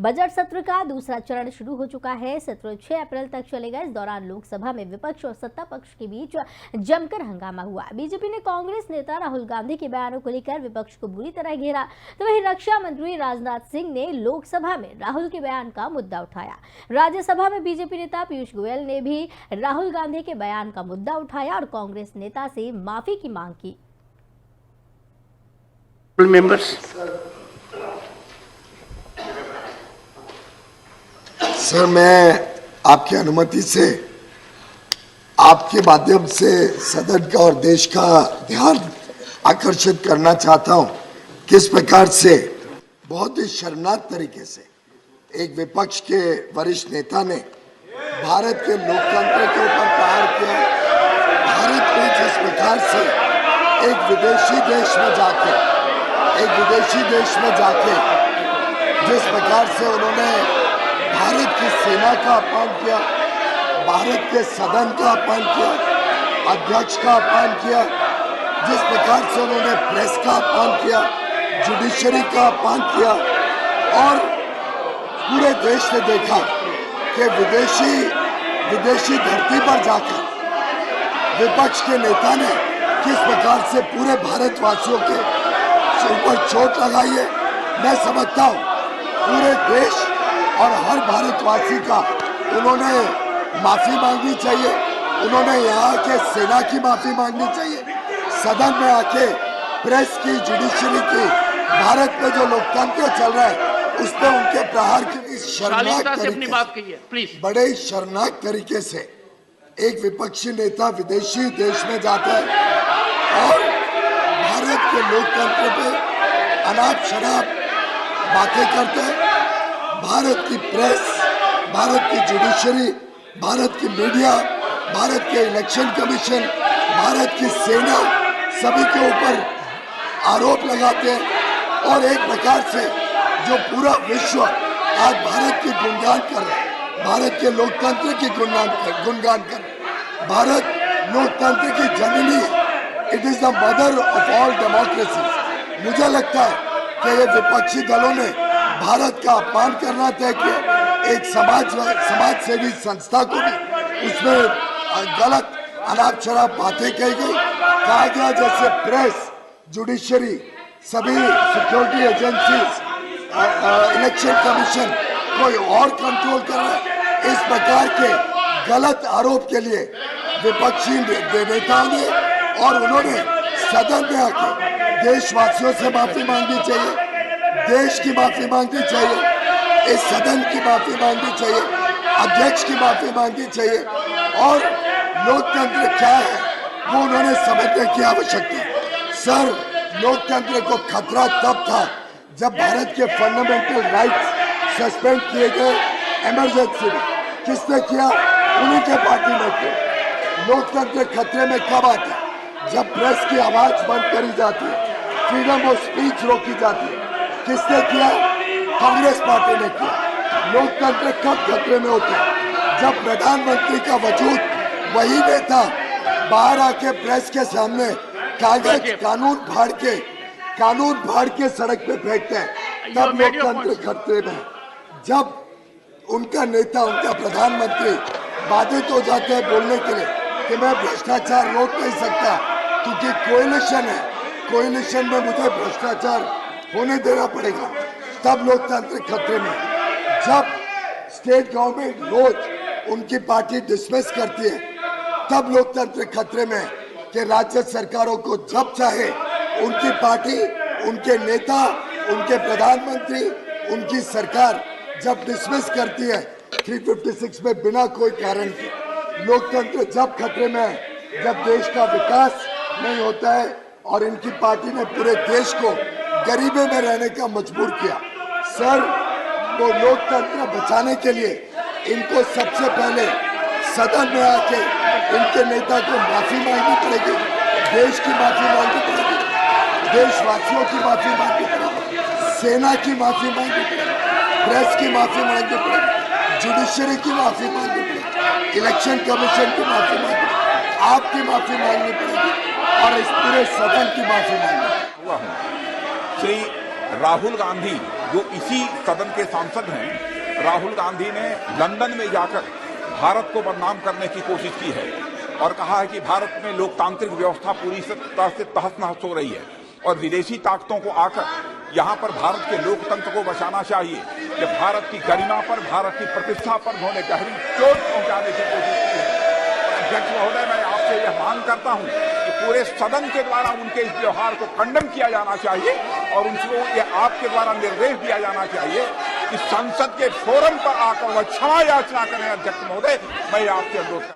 Budget सत्र का दूसरा चरण शुरू हो चुका है। सत्र 6 अप्रैल तक चलेगा। इस दौरान लोकसभा में विपक्ष और सत्ता पक्ष के बीच जमकर हंगामा हुआ। बीजेपी ने कांग्रेस नेता राहुल गांधी के बयानों को लेकर विपक्ष को बुरी तरह घेरा, तो वहीं रक्षा मंत्री राजनाथ सिंह ने लोकसभा में राहुल के बयान का मुद्दा उठाया। राज्यसभा में बीजेपी नेता पीयूष गोयल ने भी राहुल गांधी के बयान का मुद्दा उठाया और कांग्रेस नेता से माफी की मांग की। सर, मैं आपकी अनुमति से आपके माध्यम से सदन का और देश का ध्यान आकर्षित करना चाहता हूं। किस प्रकार से बहुत ही शर्मनाक तरीके से एक विपक्ष के वरिष्ठ नेता ने भारत के लोकतंत्र के ऊपर प्रहार किया। भारत में जिस प्रकार से एक विदेशी देश में जाके जिस प्रकार से उन्होंने भारत की सेना का अपमान किया, भारत के सदन का अपमान किया, अध्यक्ष का अपमान किया, जिस प्रकार से उन्होंने प्रेस का अपमान किया, जुडिशरी का अपमान किया, और पूरे देश ने देखा कि विदेशी धरती पर जाकर विपक्ष के नेता ने किस प्रकार से पूरे भारतवासियों के ऊपर चोट लगाई है। मैं समझता हूँ पूरे देश और हर भारतवासी का उन्होंने माफी मांगनी चाहिए। उन्होंने यहाँ के सेना की माफी मांगनी चाहिए, सदन में आके प्रेस की, जुडिशरी की, भारत में जो लोकतंत्र चल रहा है उस पर उनके प्रहार की शर्मनाक तरीके, बड़े ही शर्मनाक तरीके से एक विपक्षी नेता विदेशी देश में जाता है और भारत के लोकतंत्र पे अनाप शराब बातें करते हैं। भारत की प्रेस, भारत की जुडिशरी, भारत की मीडिया, भारत के इलेक्शन कमीशन, भारत की सेना सभी के ऊपर आरोप लगाते हैं और एक प्रकार से जो पूरा विश्व आज भारत की गुणगान कर रहा है, भारत के लोकतंत्र की गुणगान कर रहा है। भारत लोकतंत्र की जननी है। It is the mother of all democracies. मुझे लगता है कि ये विपक्षी दलों ने भारत का अपमान करना तय किया। एक समाज सेवी संस्था को भी उसमें गलत अनाप शराब बातें कही गई, कहा गया जैसे प्रेस, जुडिशरी, सभी सिक्योरिटी एजेंसीज, इलेक्शन कमीशन कोई और कंट्रोल कर रहा है। इस प्रकार के गलत आरोप के लिए विपक्षी नेताओं ने और उन्होंने सदन में आके देशवासियों से माफी मांगनी चाहिए, देश की माफी मांगनी चाहिए, इस सदन की माफी मांगनी चाहिए, अध्यक्ष की माफी मांगनी चाहिए और लोकतंत्र क्या है वो उन्होंने समझने की आवश्यकता है। सर, लोकतंत्र को खतरा तब था जब भारत के फंडामेंटल राइट्स सस्पेंड किए गए इमरजेंसी में। किसने किया? उन्हीं के पार्टी ने किया। लोकतंत्र खतरे में कब आता है? जब प्रेस की आवाज बंद करी जाती है, फ्रीडम ऑफ स्पीच रोकी जाती है। किसने किया? कांग्रेस पार्टी ने किया। लोकतंत्र कब खतरे में होता है? जब प्रधानमंत्री का वजूद वही नेता बाहर आके प्रेस के सामने कागज कानून फाड़ के सड़क पे फेंकते हैं, तब लोकतंत्र खतरे में। जब उनका नेता, उनका प्रधानमंत्री बाधित हो जाते हैं बोलने के लिए कि मैं भ्रष्टाचार रोक नहीं सकता क्योंकि कोएलिशन है, कोएलिशन में मुझे भ्रष्टाचार होने देना पड़ेगा, तब लोकतंत्र खतरे में। जब स्टेट गवर्नमेंट रोज उनकी पार्टी डिसमिस करती है, तब लोकतंत्र खतरे में कि राज्य सरकारों को जब चाहे उनकी पार्टी, उनके नेता, उनके प्रधानमंत्री, उनकी सरकार जब डिसमिस करती है 356 में बिना कोई कारण के। लोकतंत्र जब खतरे में है जब देश का विकास नहीं होता है और इनकी पार्टी ने पूरे देश को गरीबी में रहने का मजबूर किया। सर, वो लोकतंत्र बचाने के लिए इनको सबसे पहले सदन में आके इनके नेता को माफी मांगनी पड़ेगी, देश की माफी मांगनी पड़ेगी, देशवासियों की माफी मांगनी पड़ेगी, सेना की माफी मांगनी पड़ेगी, प्रेस की माफी मांगनी पड़ेगी, जुडिशरी की माफी मांगनी पड़ेगी, इलेक्शन कमीशन की माफी मांगनी पड़ेगी, आपकी माफी मांगनी पड़ेगी और इस पूरे सदन की माफी मांगनी पड़ेगी। श्री राहुल गांधी जो इसी सदन के सांसद हैं, राहुल गांधी ने लंदन में जाकर भारत को बदनाम करने की कोशिश की है और कहा है कि भारत में लोकतांत्रिक व्यवस्था पूरी तरह से तहस नहस हो रही है और विदेशी ताकतों को आकर यहां पर भारत के लोकतंत्र को बचाना चाहिए। जब भारत की गरिमा पर, भारत की प्रतिष्ठा पर उन्होंने गहरी चोट पहुंचाने की कोशिश की है। और अध्यक्ष महोदय, मैं आपसे यह मांग करता हूं कि पूरे सदन के द्वारा उनके इस व्यवहार को खंडन किया जाना चाहिए और उनको ये आपके द्वारा निर्देश दिया जाना चाहिए कि संसद के फोरम पर आकर वह क्षमा याचना करें। अध्यक्ष महोदय, मैं आपसे अनुरोध